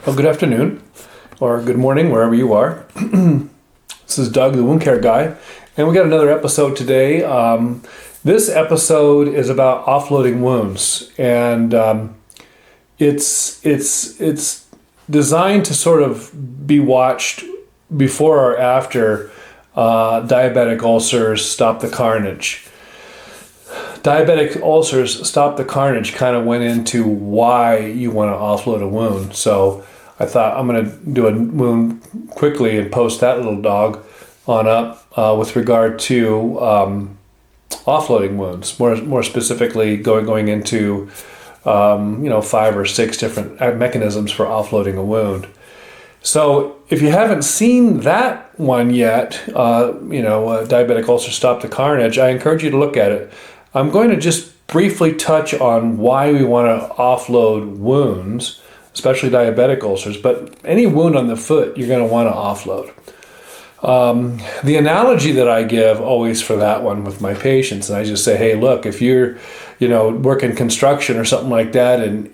Well, good afternoon, or good morning, wherever you are. This is Doug, the wound care guy, and we got another episode today. This episode is about offloading wounds, and it's designed to sort of be watched before or after diabetic ulcers stop the carnage. Diabetic ulcers stop the carnage kind of went into why you want to offload a wound. So I thought I'm going to do a wound quickly and post that little dog on up with regard to offloading wounds, more specifically going into 5 or 6 different mechanisms for offloading a wound. So if you haven't seen that one yet, diabetic ulcer stop the carnage, I encourage you to look at it. I'm going to just briefly touch on why we want to offload wounds, especially diabetic ulcers, but any wound on the foot you're going to want to offload. The analogy that I give always for that one with my patients, and I just say, hey, look, if you're working construction or something like that and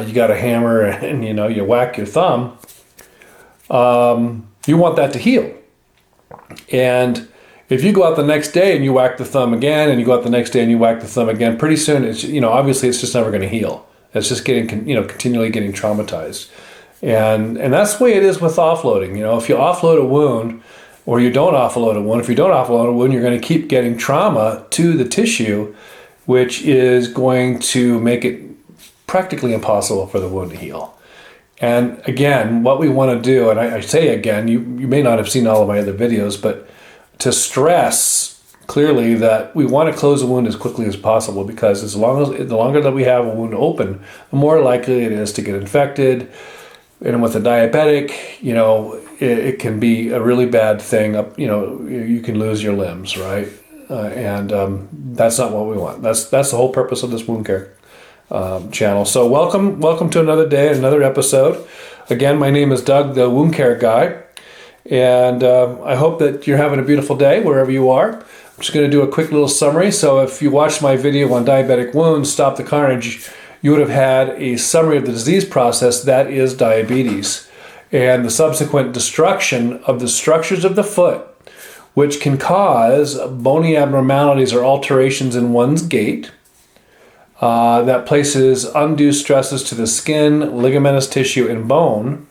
you got a hammer and you whack your thumb, you want that to heal. And if you go out the next day and you whack the thumb again, and you go out the next day and you whack the thumb again, pretty soon it's obviously it's just never going to heal. It's just getting continually getting traumatized, and that's the way it is with offloading. If you offload a wound, or you don't offload a wound, if you don't offload a wound, you're going to keep getting trauma to the tissue, which is going to make it practically impossible for the wound to heal. And again, what we want to do, and I say again, you may not have seen all of my other videos, but to stress clearly that we want to close a wound as quickly as possible, because the longer that we have a wound open, the more likely it is to get infected. And with a diabetic, it can be a really bad thing. You can lose your limbs, right? And that's not what we want. That's the whole purpose of this wound care channel. So welcome to another day, another episode. Again, my name is Doug, the wound care guy. And I hope that you're having a beautiful day wherever you are. I'm just going to do a quick little summary. So if you watched my video on diabetic wounds, stop the carnage, you would have had a summary of the disease process that is diabetes and the subsequent destruction of the structures of the foot, which can cause bony abnormalities or alterations in one's gait that places undue stresses to the skin, ligamentous tissue, and bone.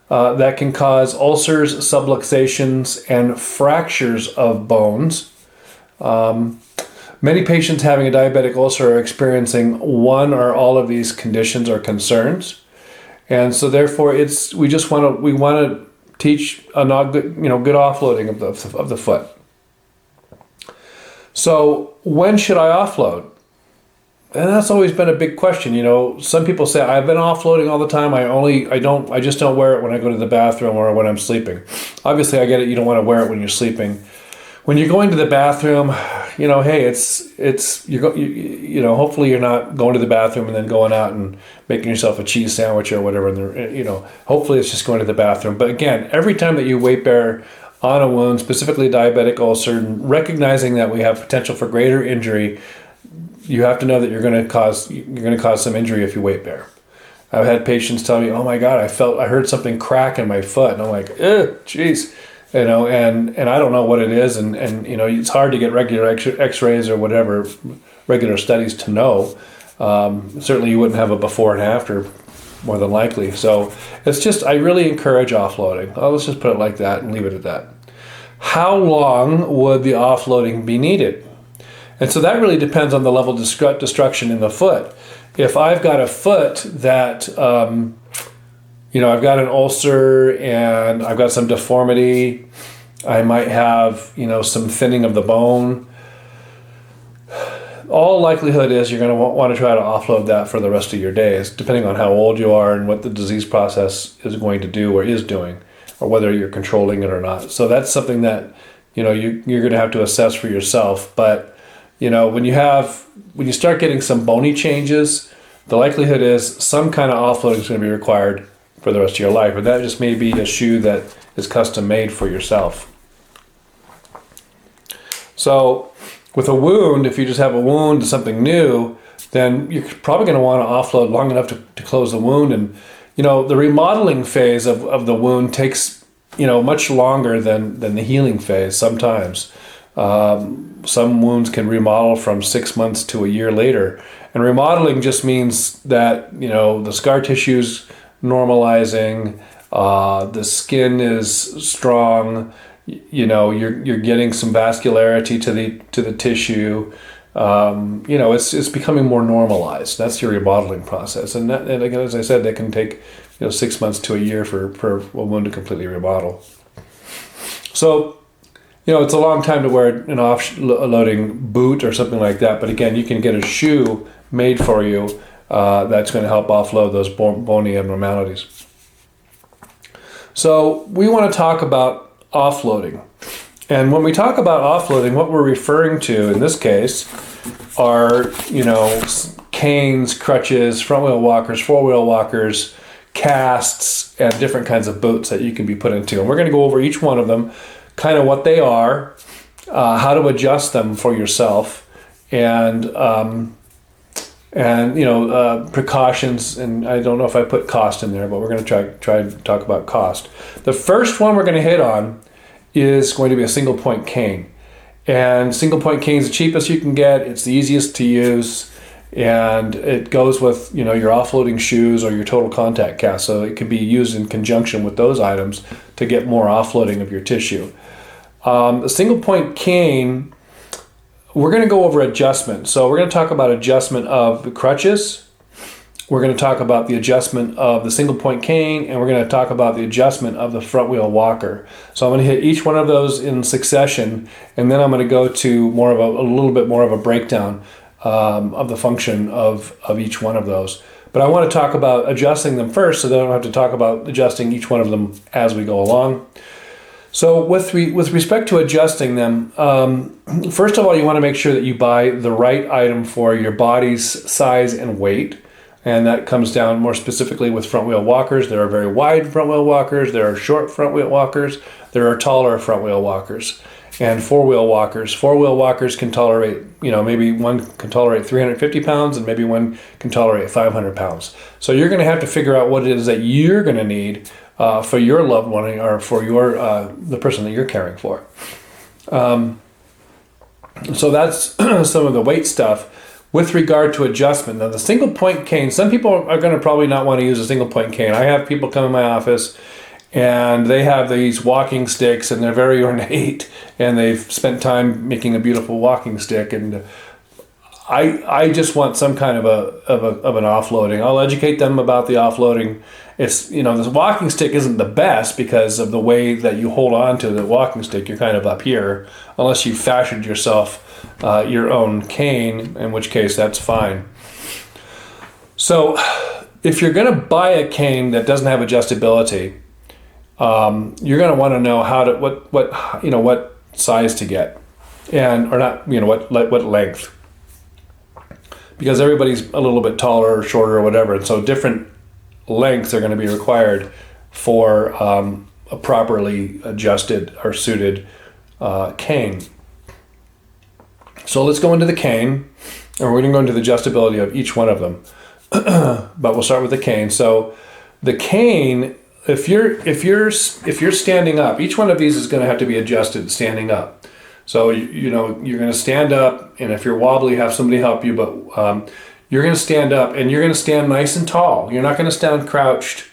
That can cause ulcers, subluxations, and fractures of bones. Many patients having a diabetic ulcer are experiencing one or all of these conditions or concerns, and so therefore we want to teach a good offloading of the foot. So when should I offload? And that's always been a big question. Some people say, I've been offloading all the time. I just don't wear it when I go to the bathroom or when I'm sleeping. Obviously, I get it. You don't want to wear it when you're sleeping. When you're going to the bathroom, hey, hopefully you're not going to the bathroom and then going out and making yourself a cheese sandwich or whatever. And hopefully it's just going to the bathroom. But again, every time that you weight bear on a wound, specifically diabetic ulcer, and recognizing that we have potential for greater injury, you have to know that you're going to cause some injury if you weight bear. I've had patients tell me, "Oh my God, I heard something crack in my foot," and I'm like, "Geez," and I don't know what it is, and it's hard to get regular X-rays or whatever regular studies to know. Certainly, you wouldn't have a before and after, more than likely. So it's just I really encourage offloading. Let's just put it like that and leave it at that. How long would the offloading be needed? And so that really depends on the level of destruction in the foot. If I've got a foot that, I've got an ulcer and I've got some deformity, I might have, some thinning of the bone. All likelihood is you're going to want to try to offload that for the rest of your days, depending on how old you are and what the disease process is going to do or is doing, or whether you're controlling it or not. So that's something that, you're going to have to assess for yourself. But when you start getting some bony changes, the likelihood is some kind of offloading is going to be required for the rest of your life. But that just may be a shoe that is custom made for yourself. So with a wound, if you just have a wound, something new, then you're probably going to want to offload long enough to close the wound. And the remodeling phase of the wound takes, much longer than the healing phase sometimes. Some wounds can remodel from 6 months to a year later. And remodeling just means that, the scar tissue's normalizing, the skin is strong, you're getting some vascularity to the tissue. It's becoming more normalized. That's your remodeling process. And again, as I said, that can take 6 months to a year for a wound to completely remodel. So, it's a long time to wear an offloading boot or something like that. But again, you can get a shoe made for you that's going to help offload those bony abnormalities. So we want to talk about offloading. And when we talk about offloading, what we're referring to in this case are, canes, crutches, front wheel walkers, four wheel walkers, casts, and different kinds of boots that you can be put into. And we're going to go over each one of them, kind of what they are, how to adjust them for yourself, and precautions. And I don't know if I put cost in there, but we're going to try to talk about cost. The first one we're going to hit on is going to be a single point cane. And single point cane is the cheapest you can get. It's the easiest to use, and it goes with your offloading shoes or your total contact cast. So it can be used in conjunction with those items to get more offloading of your tissue. The single point cane, we're going to go over adjustment. So we're going to talk about adjustment of the crutches. We're going to talk about the adjustment of the single point cane, and we're going to talk about the adjustment of the front wheel walker. So I'm going to hit each one of those in succession, and then I'm going to go to a little bit more of a breakdown of the function of each one of those. But I want to talk about adjusting them first, so that I don't have to talk about adjusting each one of them as we go along. So with respect to adjusting them, first of all, you want to make sure that you buy the right item for your body's size and weight. And that comes down more specifically with front wheel walkers. There are very wide front wheel walkers. There are short front wheel walkers. There are taller front wheel walkers. And four wheel walkers. Four wheel walkers can tolerate, maybe one can tolerate 350 pounds and maybe one can tolerate 500 pounds. So you're going to have to figure out what it is that you're going to need for your loved one or for the person that you're caring for. So that's some of the weight stuff. With regard to adjustment, now the single point cane, some people are going to probably not want to use a single point cane. I have people come in my office and they have these walking sticks and they're very ornate and they've spent time making a beautiful walking stick, and I just want some kind of an offloading. I'll educate them about the offloading. It's, this walking stick isn't the best because of the way that you hold on to the walking stick. You're kind of up here, unless you fashioned yourself your own cane, in which case that's fine. So if you're going to buy a cane that doesn't have adjustability, you're going to want to know what size to get, and or not, what length, because everybody's a little bit taller or shorter or whatever, and so different lengths are going to be required for a properly adjusted or suited cane. So let's go into the cane, and we're going to go into the adjustability of each one of them. But we'll start with the cane. So the cane, if you're standing up, each one of these is going to have to be adjusted standing up. So you're going to stand up, and if you're wobbly, have somebody help you. But you're going to stand up, and you're going to stand nice and tall. You're not going to stand crouched,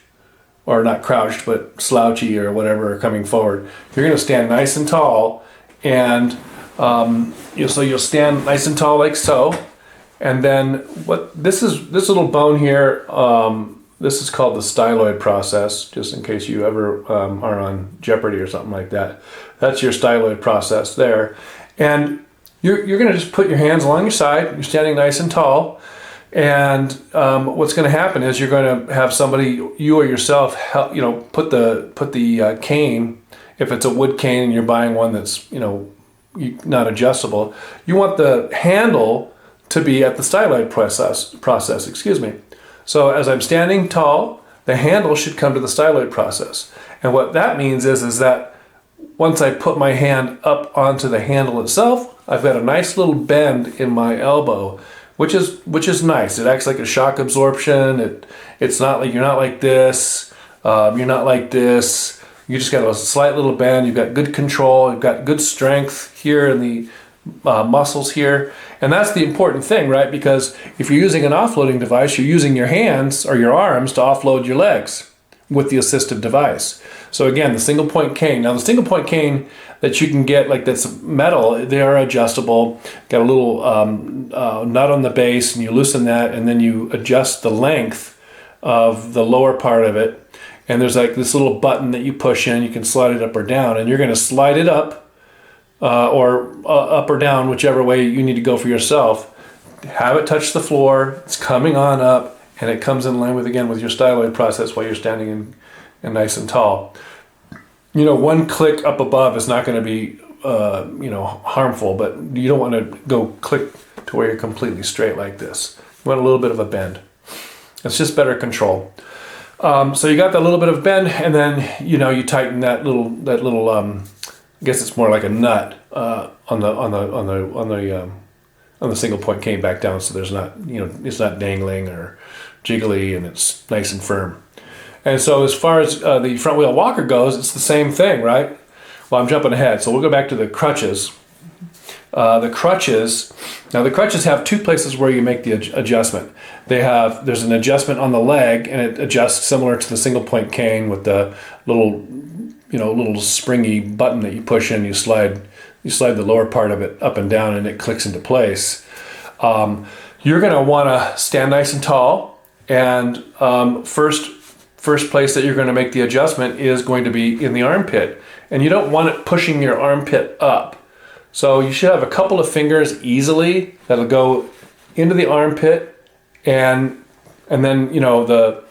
or not crouched, but slouchy or whatever, coming forward. You're going to stand nice and tall, and so you'll stand nice and tall like so. And then this little bone here, this is called the styloid process, just in case you ever are on Jeopardy or something like that. That's your styloid process there. And you're going to just put your hands along your side. You're standing nice and tall. And what's going to happen is you're going to have somebody, you or yourself, help, put the cane. If it's a wood cane and you're buying one that's not adjustable, you want the handle to be at the styloid process. Excuse me. So as I'm standing tall, the handle should come to the styloid process. And what that means is that once I put my hand up onto the handle itself, I've got a nice little bend in my elbow which is nice. It acts like a shock absorption. It's not like you're not like this. You're not like this. You just got a slight little bend. You've got good control. You've got good strength here in the muscles here. And that's the important thing, right? Because if you're using an offloading device, you're using your hands or your arms to offload your legs with the assistive device. So again, the single point cane. Now the single point cane that you can get, like that's metal, they are adjustable. Got a little nut on the base, and you loosen that, and then you adjust the length of the lower part of it. And there's like this little button that you push in. You can slide it up or down, and you're going to slide it up or up or down, whichever way you need to go for yourself. Have it touch the floor. It's coming on up. And it comes in line with, again, with your styloid process while you're standing in nice and tall. You know, one click up above is not going to be, harmful, but you don't want to go click to where you're completely straight like this. You want a little bit of a bend. It's just better control. So you got that little bit of bend, and then, you tighten that little, I guess it's more like a nut on the single point cane back down, so there's not, it's not dangling or jiggly, and it's nice and firm. And so as far as the front wheel walker goes, it's the same thing, right? Well, I'm jumping ahead, so we'll go back to the crutches. The crutches have two places where you make the adjustment. There's an adjustment on the leg, and it adjusts similar to the single point cane with the little springy button that you push in. You slide the lower part of it up and down, and it clicks into place. You're going to want to stand nice and tall, and first place that you're going to make the adjustment is going to be in the armpit, and you don't want it pushing your armpit up. So you should have a couple of fingers easily that'll go into the armpit, and then the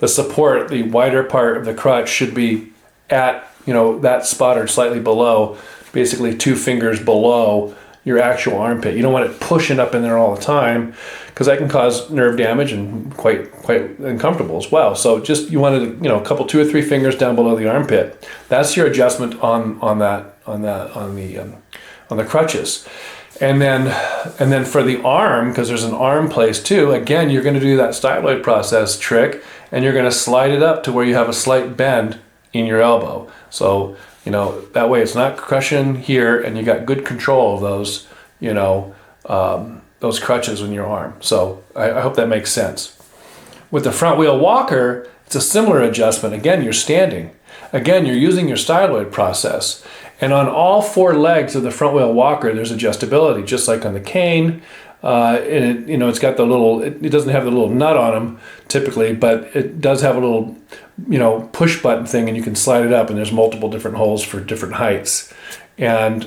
support, the wider part of the crutch should be at that spot or slightly below, basically 2 fingers below your actual armpit. You don't want it pushing up in there all the time, because that can cause nerve damage and quite uncomfortable as well. So just you wanted a couple 2 or 3 fingers down below the armpit. That's your adjustment on the crutches. And then for the arm, because there's an arm place too, again, you're going to do that styloid process trick, and you're going to slide it up to where you have a slight bend in your elbow. So that way it's not crushing here, and you got good control of those crutches in your arm. So I hope that makes sense. With the front wheel walker, it's a similar adjustment. Again, you're standing. Again, you're using your styloid process. And on all 4 legs of the front wheel walker, there's adjustability, just like on the cane. And it's got the little, it doesn't have the little nut on them typically, but it does have a little, push button thing, and you can slide it up, and there's multiple different holes for different heights. And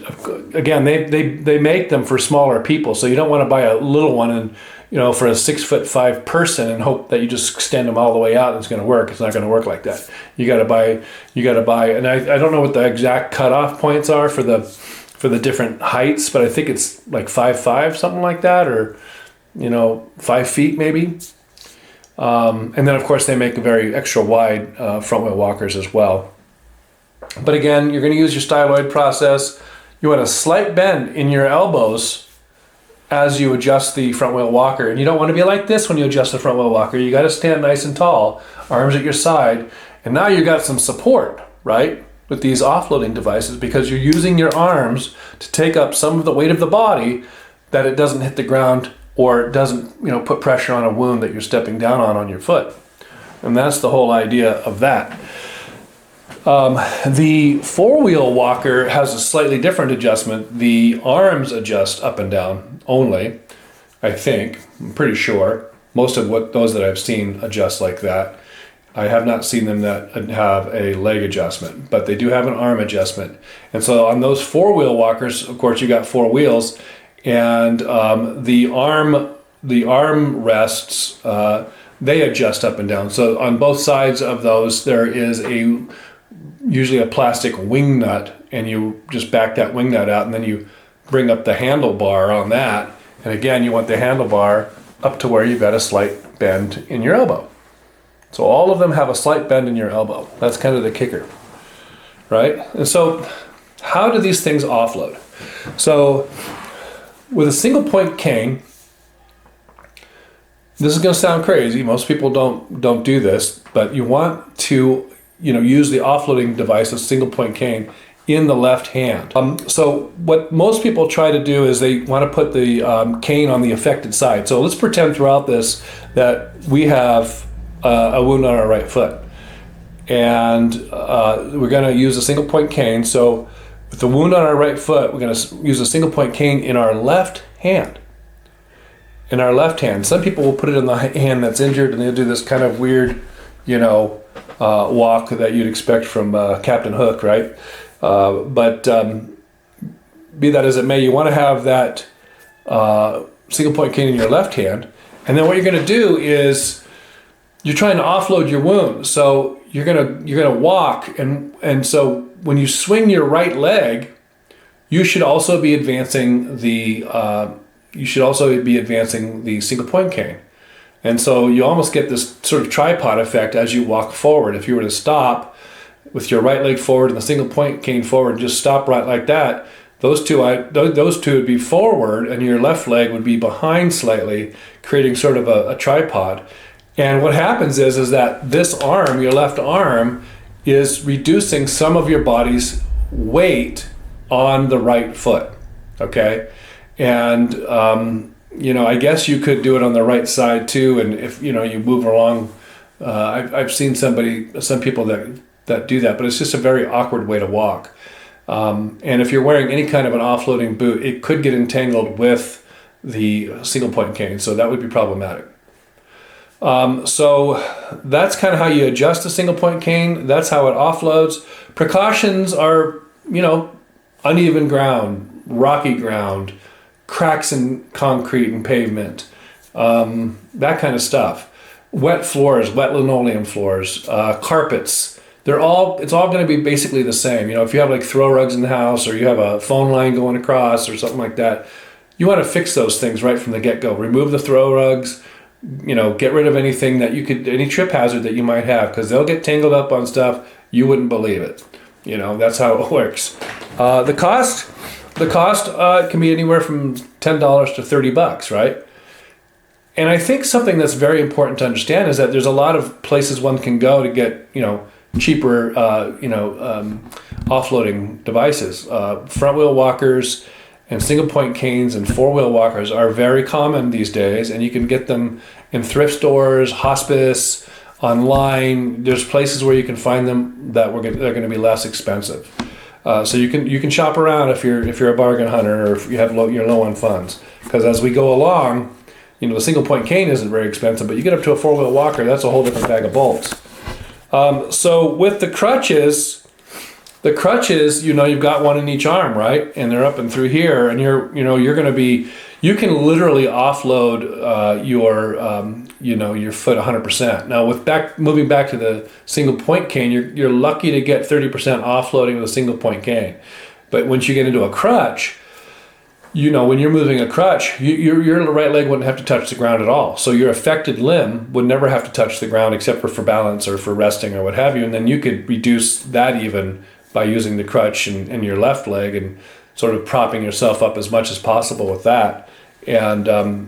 again, they make them for smaller people, so you don't want to buy a little one and for a 6'5" person and hope that you just extend them all the way out and it's going to work. It's not going to work like that. You got to buy, and I don't know what the exact cutoff points are for the different heights, but I think it's like 5'5", something like that, or 5 feet maybe. And then of course they make a very extra wide front wheel walkers as well. But again, you're going to use your styloid process. You want a slight bend in your elbows as you adjust the front wheel walker. And you don't want to be like this when you adjust the front wheel walker. You got to stand nice and tall, arms at your side. And now you got some support, right, with these offloading devices, because you're using your arms to take up some of the weight of the body, that it doesn't hit the ground or it doesn't put pressure on a wound that you're stepping down on your foot. And that's the whole idea of that. The 4-wheel walker has a slightly different adjustment. The arms adjust up and down only, I think. I'm pretty sure. Most of those that I've seen adjust like that. I have not seen them that have a leg adjustment, but they do have an arm adjustment. And so on those 4-wheel walkers, of course, you got 4 wheels, and the arm rests, they adjust up and down. So on both sides of those, there is usually a plastic wing nut, and you just back that wing nut out, and then you bring up the handlebar on that. And again, you want the handlebar up to where you've got a slight bend in your elbow. So all of them have a slight bend in your elbow. That's kind of the kicker, right? And so how do these things offload? So with a single point cane, This is going to sound crazy. Most people don't do this, but you want to, use the offloading device, a single point cane, in the left hand. So what most people try to do is they want to put the cane on the affected side. So let's pretend throughout this that we have a wound on our right foot, and we're going to use a single point cane. So with the wound on our right foot, we're going to use a single point cane in our left hand. In our left hand. Some people will put it in the hand that's injured, and they'll do this kind of weird, walk that you'd expect from Captain Hook, right? But be that as it may, you want to have that single point cane in your left hand, and then what you're going to do is you're trying to offload your wound. So you're gonna walk, and so when you swing your right leg, you should also be advancing the single point cane. And so you almost get this sort of tripod effect as you walk forward. If you were to stop with your right leg forward and the single point cane forward, and just stop right like that, those two would be forward and your left leg would be behind slightly, creating sort of a tripod. And what happens is that this arm, your left arm, is reducing some of your body's weight on the right foot, okay? And, I guess you could do it on the right side too. And if, you move along, I've seen some people that do that, but it's just a very awkward way to walk. And if you're wearing any kind of an offloading boot, it could get entangled with the single point cane. So that would be problematic. So that's kind of how you adjust a single point cane. That's how it offloads. Precautions are, uneven ground, rocky ground, cracks in concrete and pavement, that kind of stuff. Wet floors, wet linoleum floors, carpets. It's all going to be basically the same. If you have like throw rugs in the house, or you have a phone line going across or something like that, you want to fix those things right from the get-go. Remove the throw rugs, get rid of anything any trip hazard that you might have, because they'll get tangled up on stuff. You wouldn't believe it. That's how it works. The cost can be anywhere from $10 to $30, right? And I think something that's very important to understand is that there's a lot of places one can go to get, cheaper, offloading devices. Front wheel walkers and single point canes and four wheel walkers are very common these days, and you can get them in thrift stores, hospice, online. There's places where you can find them that they're going to be less expensive. So you can shop around if you're a bargain hunter, or if you have you're low on funds. Because as we go along, the single point cane isn't very expensive, but you get up to a four wheel walker, that's a whole different bag of bolts. So with the crutches, you've got one in each arm, right? And they're up and through here, and you can literally offload your foot 100%. Now moving back to the single point cane, you're lucky to get 30% offloading with a single point cane. But once you get into a crutch, when you're moving a crutch, your right leg wouldn't have to touch the ground at all. So your affected limb would never have to touch the ground except for balance or for resting or what have you. And then you could reduce that even by using the crutch and your left leg and sort of propping yourself up as much as possible with that, and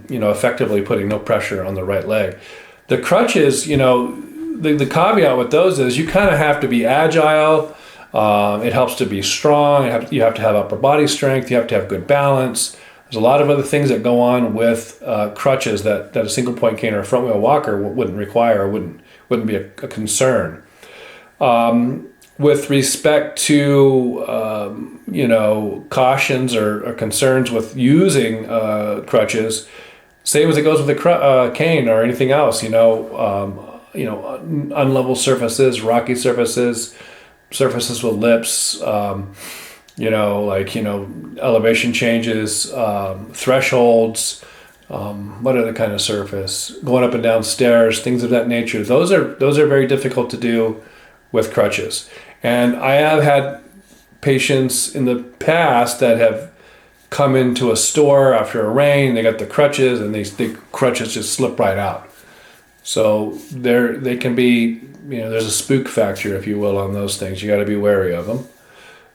effectively putting no pressure on the right leg. The crutches, the caveat with those is you kind of have to be agile. It helps to be strong. You have to have upper body strength. You have to have good balance. There's a lot of other things that go on with crutches that a single point cane or a front wheel walker wouldn't require, or wouldn't be a concern. With respect to cautions or concerns with using crutches, same as it goes with a cane or anything else. Unlevel surfaces, rocky surfaces with lips, elevation changes, thresholds, what other kind of surface, going up and down stairs, things of that nature. Those are very difficult to do with crutches. And I have had patients in the past that have come into a store after a rain, they got the crutches, and the crutches just slip right out. So they can be, there's a spook factor, if you will, on those things. You got to be wary of them.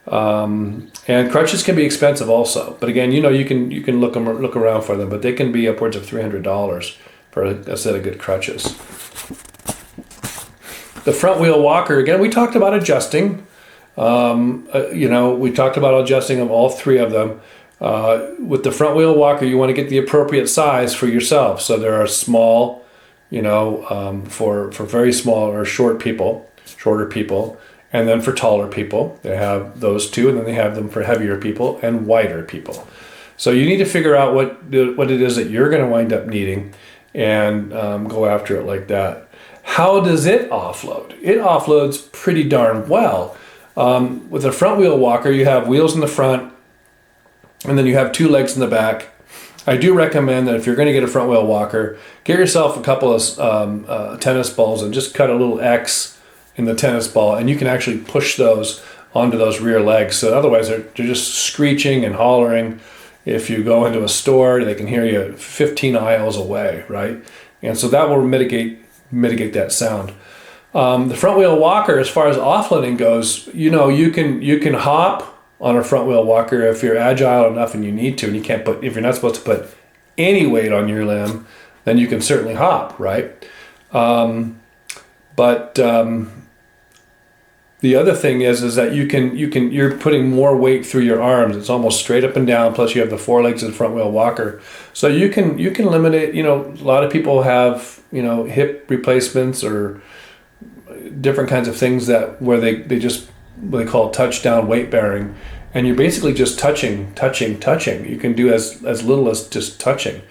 And crutches can be expensive also. But again, you can look around for them, but they can be upwards of $300 for for a set of good crutches. The front wheel walker, again, we talked about adjusting. We talked about adjusting of all three of them. With the front wheel walker, you want to get the appropriate size for yourself. So there are small, for very small or shorter people, and then for taller people, they have those two, and then they have them for heavier people and wider people. So you need to figure out what it is that you're going to wind up needing, and go after it like that. How does it offload? It offloads pretty darn well. With a front wheel walker, you have wheels in the front, and then you have two legs in the back. I do recommend that if you're going to get a front wheel walker, get yourself a couple of tennis balls and just cut a little X in the tennis ball, and you can actually push those onto those rear legs. So otherwise they're just screeching and hollering. If you go into a store, they can hear you 15 aisles away, right? And so that will mitigate that sound. The front wheel walker, as far as offloading goes, you can hop on a front wheel walker if you're agile enough and you need to, and if you're not supposed to put any weight on your limb, then you can certainly hop, right? The other thing is that you're putting more weight through your arms. It's almost straight up and down. Plus you have the forelegs of the front wheel walker, so you can limit it. A lot of people have hip replacements or different kinds of things where they just what they call touchdown weight bearing, and you're basically just touching. You can do as little as just touching,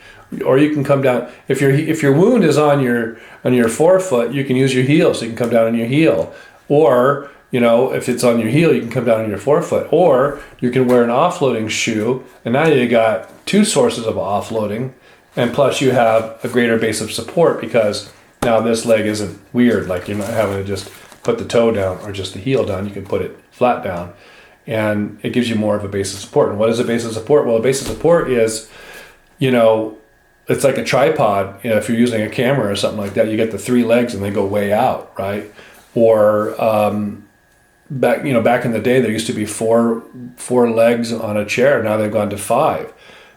or you can come down if your wound is on your forefoot. You can use your heel, so you can come down on your heel, or if it's on your heel, you can come down on your forefoot, or you can wear an offloading shoe, and now you got two sources of offloading, and plus you have a greater base of support because now this leg isn't weird, like you're not having to just put the toe down or just the heel down. You can put it flat down, and it gives you more of a base of support. And what is a base of support? Well, a base of support is, it's like a tripod. If you're using a camera or something like that, you get the three legs and they go way out, right? Or back in the day, there used to be four legs on a chair. Now they've gone to 5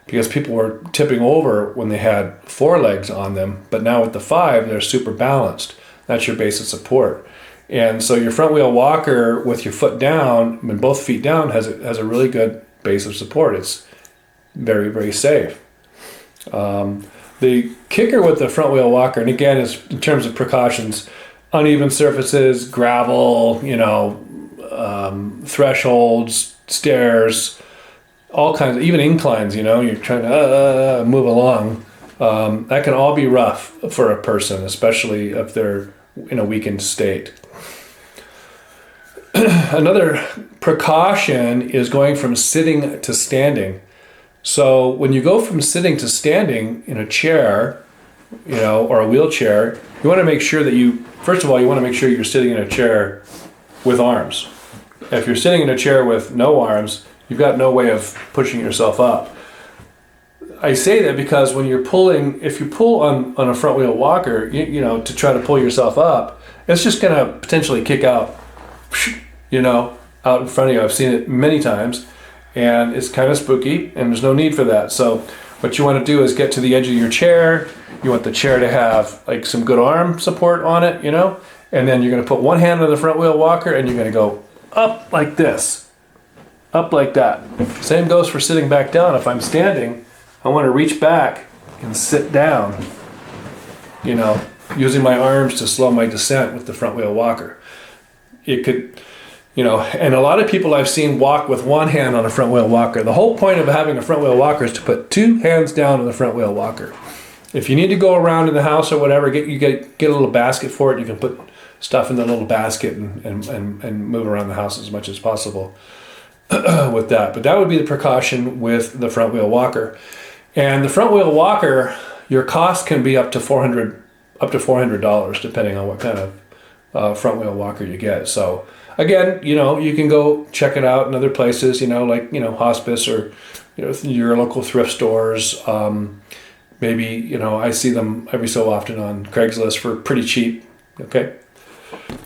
because people were tipping over when they had 4 legs on them. But now with the 5, they're super balanced. That's your base of support. And so your front wheel walker with your foot down and both feet down has a really good base of support. It's very, very safe. The kicker with the front wheel walker, and again, is in terms of precautions, uneven surfaces, gravel, thresholds, stairs, all kinds of, even inclines, you're trying to move along. That can all be rough for a person, especially if they're in a weakened state. Another precaution is going from sitting to standing. So when you go from sitting to standing in a chair, or a wheelchair, you want to make sure that first of all, you want to make sure you're sitting in a chair with arms. If you're sitting in a chair with no arms, you've got no way of pushing yourself up. I say that because when if you pull on a front wheel walker, to try to pull yourself up, it's just going to potentially kick out, out in front of you. I've seen it many times, and it's kind of spooky, and there's no need for that. So what you want to do is get to the edge of your chair. You want the chair to have like some good arm support on it, and then you're going to put one hand on the front wheel walker and you're going to go up like this, up like that. Same goes for sitting back down. If I'm standing, I want to reach back and sit down, using my arms to slow my descent with the front wheel walker. It could, and a lot of people I've seen walk with one hand on a front wheel walker. The whole point of having a front wheel walker is to put 2 hands down on the front wheel walker. If you need to go around in the house or whatever, get a little basket for it. You can put stuff in the little basket and move around the house as much as possible with that. But that would be the precaution with the front wheel walker. And the front wheel walker, your cost can be up to $400 depending on what kind of front wheel walker you get. So again, you can go check it out in other places, like hospice or your local thrift stores. Maybe, I see them every so often on Craigslist for pretty cheap. Okay.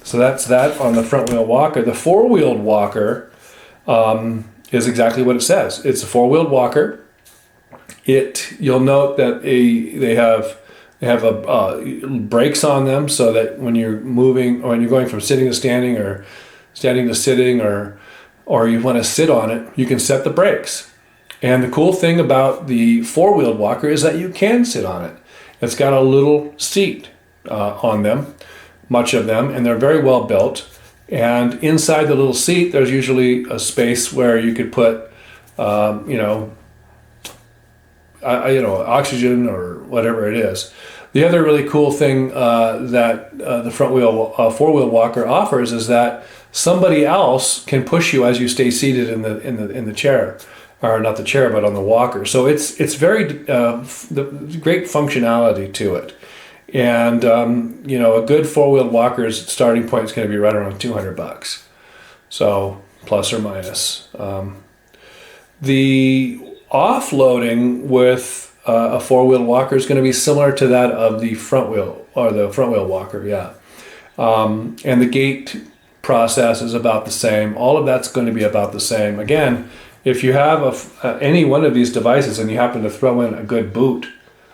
So that's that on the front wheel walker. The 4-wheeled walker is exactly what it says. It's a 4-wheeled walker. You'll note that they They have brakes on them so that when you're moving, or when you're going from sitting to standing, or standing to sitting, or you want to sit on it, you can set the brakes. And the cool thing about the four-wheeled walker is that you can sit on it. It's got a little seat on them, much of them, and they're very well built. And inside the little seat, there's usually a space where you could put, oxygen or whatever it is. The other really cool thing that the four-wheel walker offers is that somebody else can push you as you stay seated in the chair, or not the chair, but on the walker. So it's very great functionality to it. And a good four-wheel walker's starting point is going to be right around $200. So plus or minus. The offloading with a four-wheel walker is going to be similar to that of the front wheel walker, yeah. And the gate process is about the same. All of that's going to be about the same. Again, if you have any one of these devices and you happen to throw in a good boot,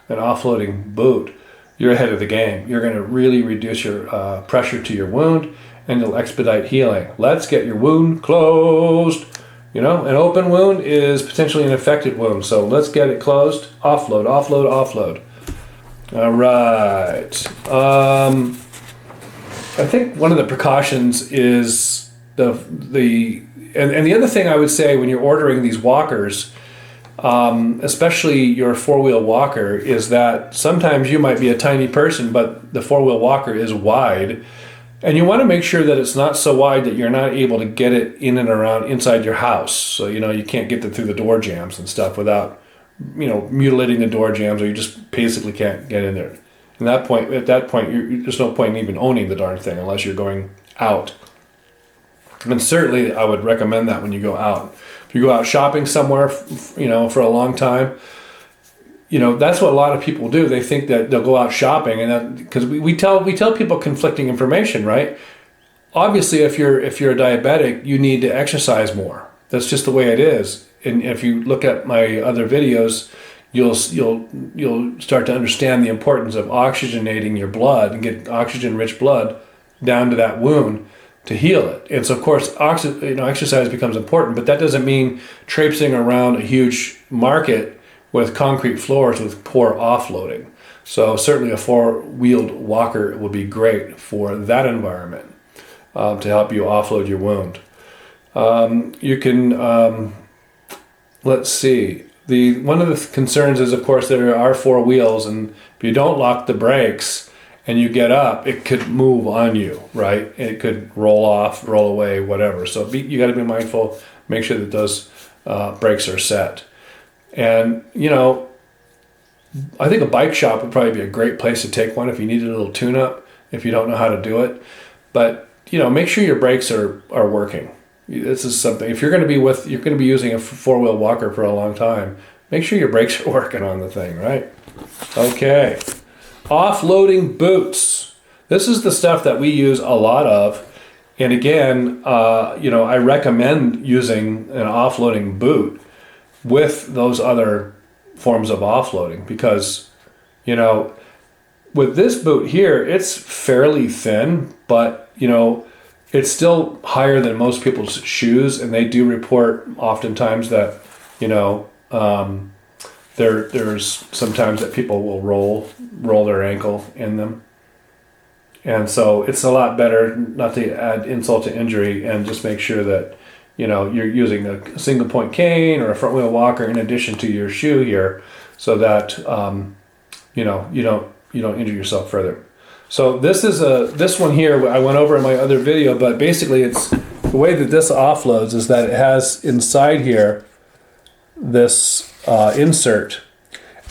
an offloading boot, you're ahead of the game. You're going to really reduce your pressure to your wound, and you'll expedite healing. Let's get your wound closed. An open wound is potentially an infected wound, so let's get it closed. Offload, offload, offload. All right. I think one of the precautions is and the other thing I would say when you're ordering these walkers, especially your four-wheel walker, is that sometimes you might be a tiny person, but the four-wheel walker is wide. And you want to make sure that it's not so wide that you're not able to get it in and around inside your house. So, you can't get it through the door jambs and stuff without, mutilating the door jambs, or you just basically can't get in there. At that point, there's no point in even owning the darn thing unless you're going out. And certainly I would recommend that when you go out. If you go out shopping somewhere, for a long time, that's what a lot of people do. They think that they'll go out shopping, and that because we tell people conflicting information, right? Obviously, if you're a diabetic, you need to exercise more. That's just the way it is. And if you look at my other videos, you'll start to understand the importance of oxygenating your blood and get oxygen-rich blood down to that wound to heal it. And so, of course, exercise becomes important, but that doesn't mean traipsing around a huge market with concrete floors with poor offloading. So certainly a four-wheeled walker would be great for that environment to help you offload your wound. You can, let's see, one of the concerns is, of course, there are four wheels, and if you don't lock the brakes and you get up, it could move on you, right? It could roll off, roll away, whatever. So you got to be mindful, make sure that those brakes are set. And, I think a bike shop would probably be a great place to take one if you need a little tune-up, if you don't know how to do it. But, make sure your brakes are working. This is something, if you're going to be using a four-wheel walker for a long time, make sure your brakes are working on the thing, right? Okay. Offloading boots. This is the stuff that we use a lot of. And again, I recommend using an offloading boot with those other forms of offloading because, with this boot here, it's fairly thin, but, it's still higher than most people's shoes, and they do report oftentimes that, there's sometimes that people will roll their ankle in them. And so it's a lot better not to add insult to injury and just make sure that, you're using a single point cane or a front wheel walker in addition to your shoe here so that, you don't injure yourself further. So this one here I went over in my other video, but basically it's the way that this offloads is that it has inside here this insert.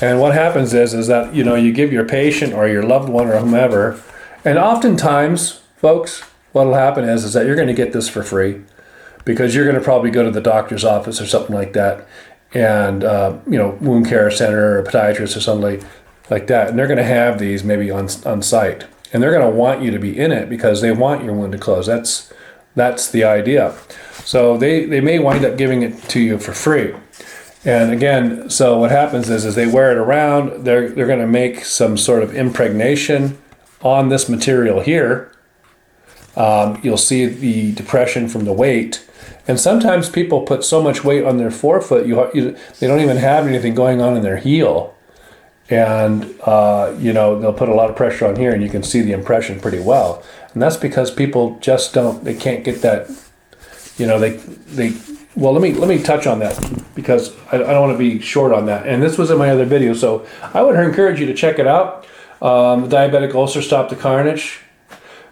And what happens is that, you give your patient or your loved one or whomever, and oftentimes, folks, what'll happen is that you're going to get this for free because you're going to probably go to the doctor's office or something like that and, wound care center or podiatrist or something like that. And they're going to have these maybe on site, and they're going to want you to be in it because they want your wound to close. That's the idea. So they may wind up giving it to you for free. And again, so what happens is they wear it around, they're going to make some sort of impregnation on this material here. You'll see the depression from the weight. And sometimes people put so much weight on their forefoot, they don't even have anything going on in their heel. And, they'll put a lot of pressure on here and you can see the impression pretty well. And that's because people just they can't get that, well, let me touch on that because I don't want to be short on that. And this was in my other video, so I would encourage you to check it out. The diabetic ulcer stop the carnage.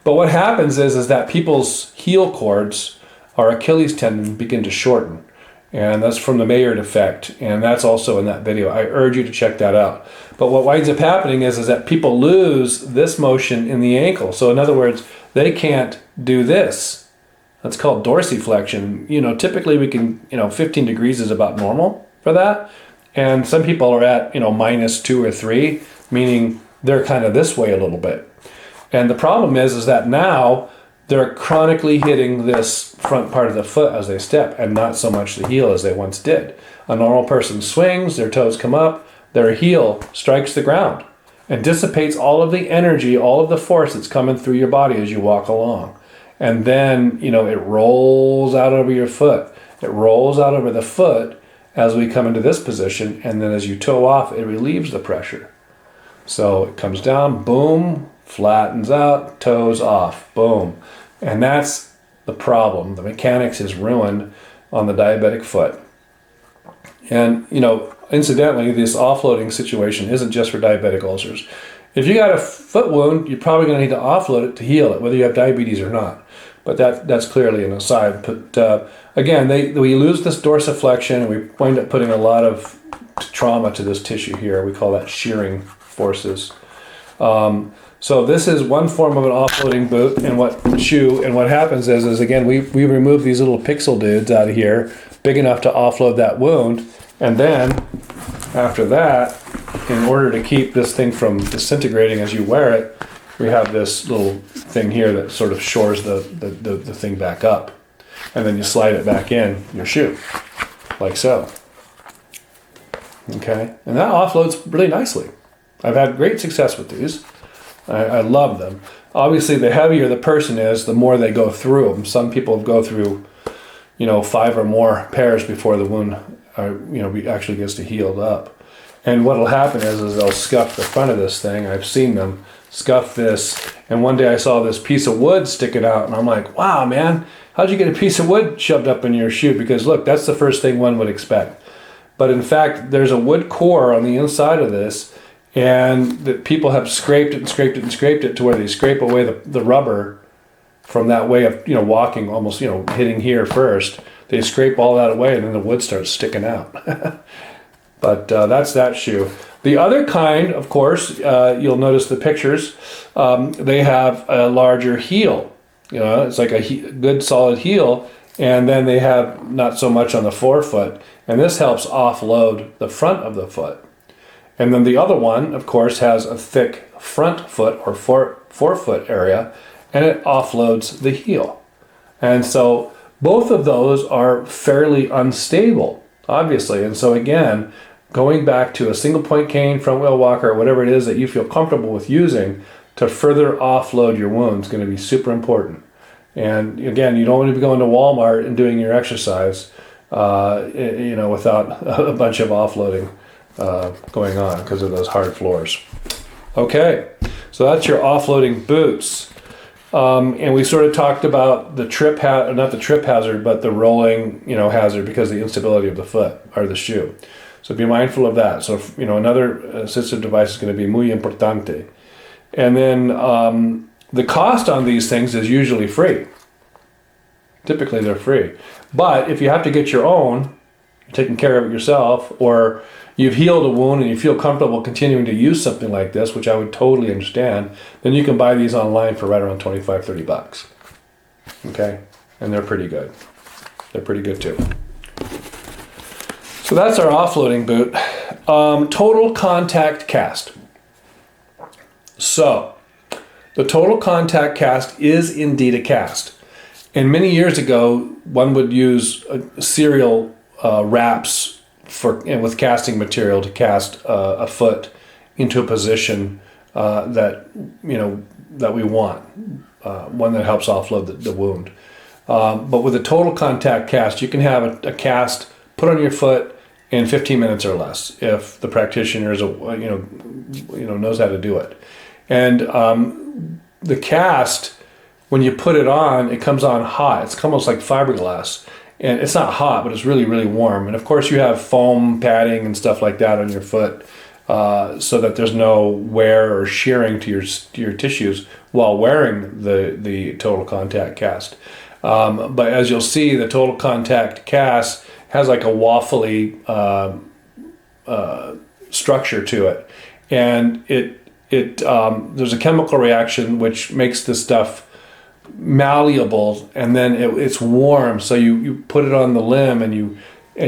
But what happens is that people's heel cords or Achilles tendon begin to shorten. And that's from the Maillard effect. And that's also in that video. I urge you to check that out. But what winds up happening is that people lose this motion in the ankle. So in other words, they can't do this. That's called dorsiflexion. Typically we can, 15 degrees is about normal for that. And some people are at, -2 or 3, meaning they're kind of this way a little bit. And the problem is that now they're chronically hitting this front part of the foot as they step and not so much the heel as they once did. A normal person swings, their toes come up, their heel strikes the ground and dissipates all of the energy, all of the force that's coming through your body as you walk along. And then, it rolls out over your foot. It rolls out over the foot as we come into this position. And then as you toe off, it relieves the pressure. So it comes down, boom, flattens out, toes off, boom. And that's the problem. The mechanics is ruined on the diabetic foot. And, incidentally, this offloading situation isn't just for diabetic ulcers. If you got a foot wound, you're probably going to need to offload it to heal it, whether you have diabetes or not. But that's clearly an aside. But again, we lose this dorsiflexion, and we wind up putting a lot of trauma to this tissue here. We call that shearing forces. So this is one form of an offloading boot and shoe. And what happens is again, we remove these little pixel dudes out of here, big enough to offload that wound. And then after that, in order to keep this thing from disintegrating as you wear it, we have this little thing here that sort of shores the thing back up. And then you slide it back in your shoe, like so. Okay, and that offloads really nicely. I've had great success with these. I love them. Obviously, the heavier the person is, the more they go through them. Some people go through, 5 or more pairs before the wound, actually gets to healed up. And what'll happen is they'll scuff the front of this thing. I've seen them scuff this. And one day I saw this piece of wood sticking out, and I'm like, wow, man, how'd you get a piece of wood shoved up in your shoe? Because look, that's the first thing one would expect. But in fact, there's a wood core on the inside of this, and that people have scraped it and scraped it and scraped it to where they scrape away the rubber from that way of, walking almost, hitting here first. They scrape all that away and then the wood starts sticking out. But that's that shoe. The other kind, of course, you'll notice the pictures, they have a larger heel. It's like a good solid heel, and then they have not so much on the forefoot. And this helps offload the front of the foot. And then the other one, of course, has a thick front foot or forefoot area, and it offloads the heel. And so both of those are fairly unstable, obviously. And so again, going back to a single point cane, front wheel walker, or whatever it is that you feel comfortable with using to further offload your wound is going to be super important. And again, you don't want to be going to Walmart and doing your exercise, without a bunch of offloading going on because of those hard floors. Okay, so that's your offloading boots. And we sort of talked about the not the trip hazard, but the rolling, hazard because of the instability of the foot or the shoe. So be mindful of that. So, another assistive device is going to be muy importante. And then the cost on these things is usually free. Typically they're free. But if you have to get your own, you're taking care of it yourself, or you've healed a wound and you feel comfortable continuing to use something like this, which I would totally understand, then you can buy these online for right around $25-30. Okay? And they're pretty good. They're pretty good too. So that's our offloading boot. Total contact cast. So, the total contact cast is indeed a cast. And many years ago, one would use cereal wraps with casting material to cast a foot into a position that we want, one that helps offload the wound. But with a total contact cast, you can have a cast put on your foot in 15 minutes or less if the practitioner is knows how to do it. And the cast, when you put it on, it comes on hot. It's almost like fiberglass. And it's not hot, but it's really, really warm. And of course you have foam padding and stuff like that on your foot so that there's no wear or shearing to your tissues while wearing the total contact cast. But as you'll see, the total contact cast has like a waffly structure to it. And there's a chemical reaction which makes this stuff malleable, and then it's warm, so you put it on the limb and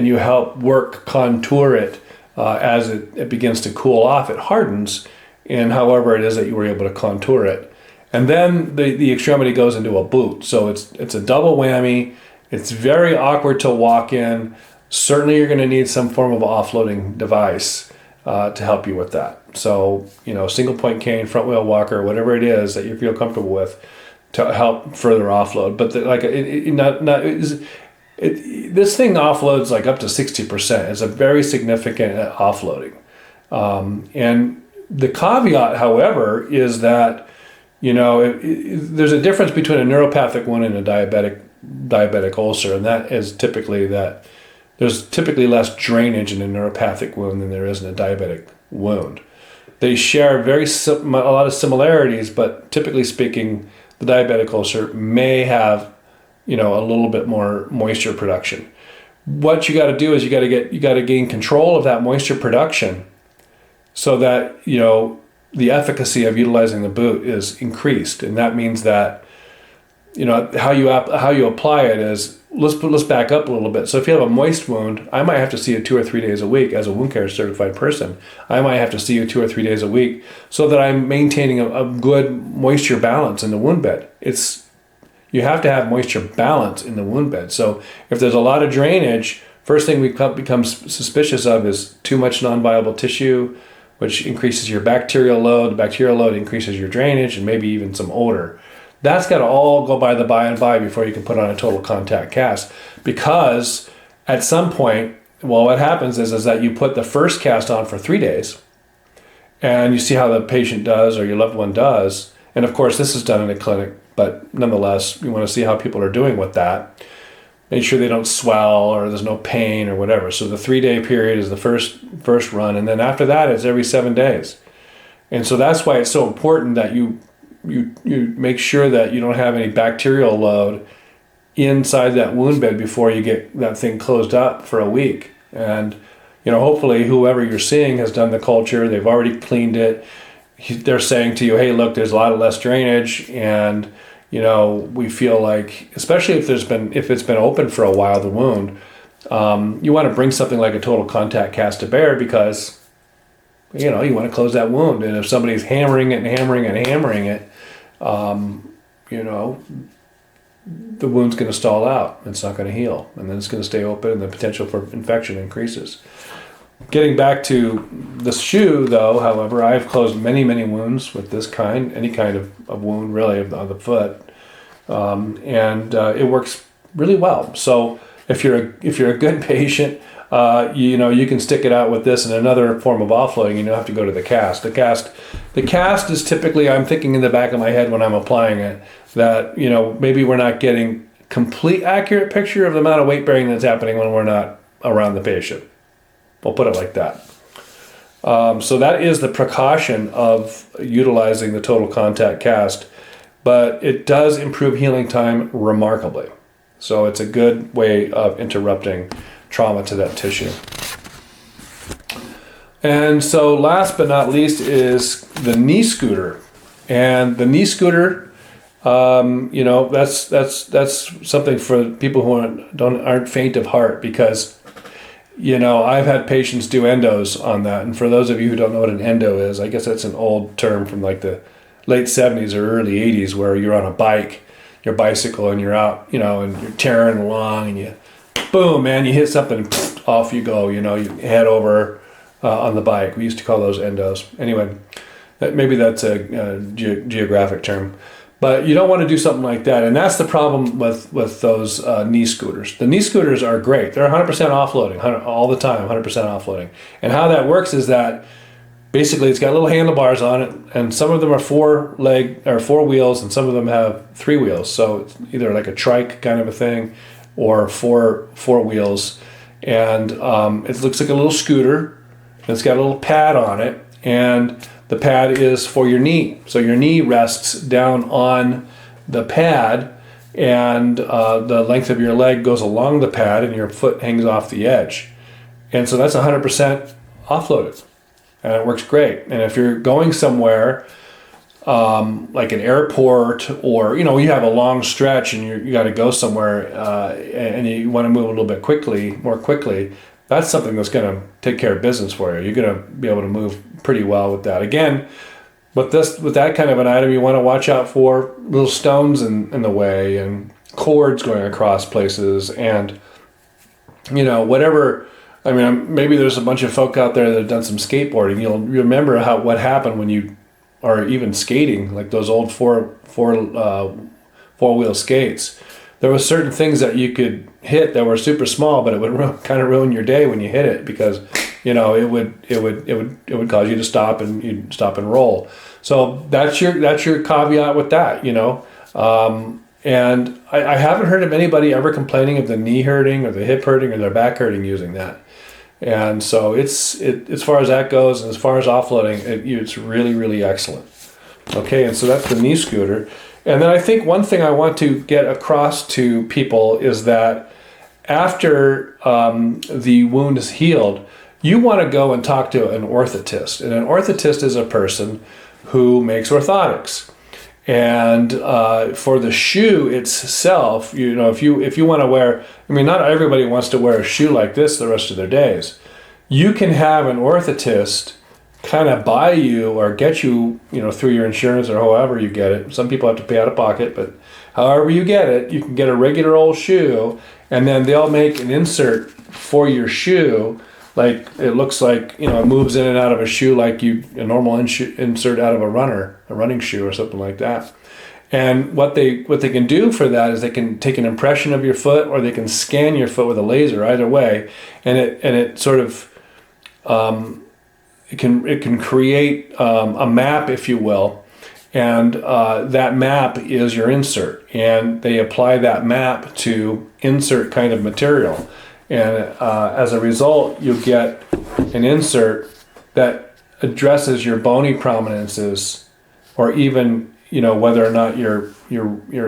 you help contour it as it begins to cool off. It hardens, and however it is that you were able to contour it, and then the extremity goes into a boot. So it's a double whammy. It's very awkward to walk in. Certainly you're going to need some form of offloading device to help you with that. So single point cane, front wheel walker, whatever it is that you feel comfortable with, to help further offload. But this thing offloads like up to 60%. It's a very significant offloading. And the caveat, however, is that there's a difference between a neuropathic wound and a diabetic ulcer, and that is typically that there's typically less drainage in a neuropathic wound than there is in a diabetic wound. They share a lot of similarities, but typically speaking, the diabetic ulcer may have, a little bit more moisture production. What you got to do is you got to gain control of that moisture production, so that the efficacy of utilizing the boot is increased, and that means that how you apply it is let's back up a little bit. So if you have a moist wound, I might have to see you 2 or 3 days a week as a wound care certified person. I might have to see you 2 or 3 days a week so that I'm maintaining a good moisture balance in the wound bed. You have to have moisture balance in the wound bed. So if there's a lot of drainage, first thing we become suspicious of is too much non-viable tissue, which increases your bacterial load. The bacterial load increases your drainage and maybe even some odor. That's got to all go by before you can put on a total contact cast. Because at some point, what happens is that you put the first cast on for 3 days, and you see how the patient does or your loved one does. And of course, this is done in a clinic, but nonetheless, you want to see how people are doing with that. Make sure they don't swell or there's no pain or whatever. So the 3-day period is the first run, and then after that, it's every 7 days. And so that's why it's so important that you make sure that you don't have any bacterial load inside that wound bed before you get that thing closed up for a week. And hopefully whoever you're seeing has done the culture, they've already cleaned it. They're saying to you, hey, look, there's a lot of less drainage, and we feel like, especially if it's been open for a while, the wound, you want to bring something like a total contact cast to bear, because you want to close that wound. And if somebody's hammering it, the wound's going to stall out. It's not going to heal, and then it's going to stay open, and the potential for infection increases. Getting back to the shoe, though, however, I've closed many, many wounds with this kind, any kind of wound really on the foot, and it works really well. So if you're a good patient, you can stick it out with this and another form of offloading. You don't have to go to the cast. The cast is typically, I'm thinking in the back of my head when I'm applying it, that maybe we're not getting complete accurate picture of the amount of weight bearing that's happening when we're not around the patient. We'll put it like that. So that is the precaution of utilizing the total contact cast, but it does improve healing time remarkably. So it's a good way of interrupting trauma to that tissue. And so last but not least is the knee scooter. And the knee scooter, that's something for people who aren't faint of heart, because I've had patients do endos on that. And for those of you who don't know what an endo is, I guess that's an old term from like the late 70s or early 80s, where you're on a bike, your bicycle, and you're out, and you're tearing along, and you boom, man, you hit something, off you go. You head over on the bike. We used to call those endos. Anyway, maybe that's a geographic term. But you don't want to do something like that. And that's the problem with those knee scooters. The knee scooters are great. They're 100% offloading, all the time, 100% offloading. And how that works is that basically it's got little handlebars on it, and some of them are four wheels, and some of them have 3 wheels. So it's either like a trike kind of a thing or four wheels. And it looks like a little scooter. It's got a little pad on it, and the pad is for your knee. So your knee rests down on the pad, and the length of your leg goes along the pad, and your foot hangs off the edge. And so that's 100% offloaded, and it works great. And if you're going somewhere like an airport, or you have a long stretch and you got to go somewhere and you want to move a little bit more quickly, that's something that's going to take care of business for you. You're going to be able to move pretty well with that. Again, with that kind of an item, you want to watch out for little stones in the way, and cords going across places, and whatever. I mean, maybe there's a bunch of folk out there that have done some skateboarding. You'll remember what happened when you are even skating, like those old four-wheel skates. There were certain things that you could hit that were super small, but it would kind of ruin your day when you hit it, because it would cause you to stop, and you'd stop and roll. So that's your caveat with that, And I haven't heard of anybody ever complaining of the knee hurting or the hip hurting or their back hurting using that. And so it's as far as that goes, and as far as offloading, it's really, really excellent. Okay, and so that's the knee scooter. And then I think one thing I want to get across to people is that after the wound is healed, you want to go and talk to an orthotist. And an orthotist is a person who makes orthotics. And for the shoe itself, if you want to wear, not everybody wants to wear a shoe like this the rest of their days. You can have an orthotist kind of buy you or get you, through your insurance or however you get it. Some people have to pay out of pocket, but however you get it, you can get a regular old shoe, and then they'll make an insert for your shoe. Like, it looks like, it moves in and out of a shoe like a normal insert out of a running shoe or something like that. And what they can do for that is they can take an impression of your foot, or they can scan your foot with a laser, either way, and it sort of it can create a map, if you will, and that map is your insert, and they apply that map to insert kind of material. And as a result, you get an insert that addresses your bony prominences, or even whether or not your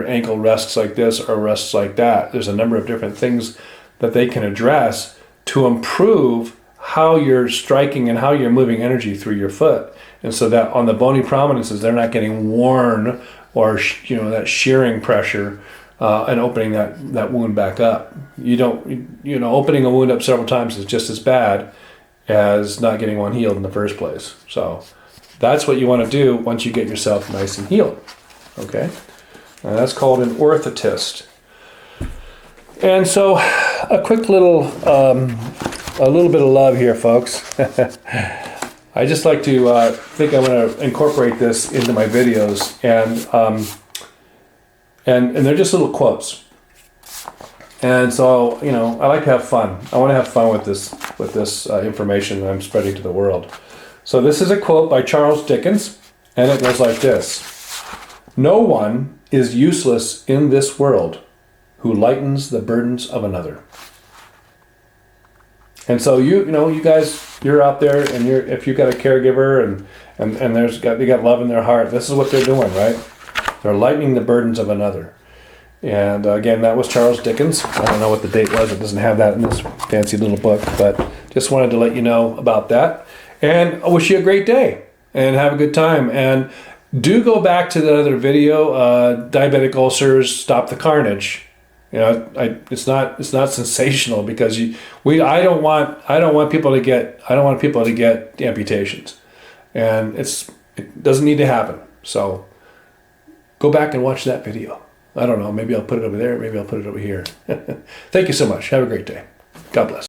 ankle rests like this or rests like that. There's a number of different things that they can address to improve how you're striking and how you're moving energy through your foot, and so that on the bony prominences they're not getting worn, or that shearing pressure. And opening that wound back up. Opening a wound up several times is just as bad as not getting one healed in the first place. So that's what you want to do once you get yourself nice and healed. Okay, and that's called an orthotist. And so, a quick little bit of love here, folks. I just like to think I'm going to incorporate this into my videos, and they're just little quotes. And so, I like to have fun. I want to have fun with this information that I'm spreading to the world. So this is a quote by Charles Dickens, and it goes like this: "No one is useless in this world who lightens the burdens of another." And so you guys, you're out there, and if you've got a caregiver and they got love in their heart, this is what they're doing, right? They're lightening the burdens of another. And again, that was Charles Dickens. I don't know what the date was. It doesn't have that in this fancy little book, but just wanted to let you know about that. And I wish you a great day and have a good time. And do go back to the other video, diabetic ulcers, stop the carnage. It's not sensational, because I don't want people to get amputations, and it doesn't need to happen. So go back and watch that video. I don't know. Maybe I'll put it over there. Maybe I'll put it over here. Thank you so much. Have a great day. God bless.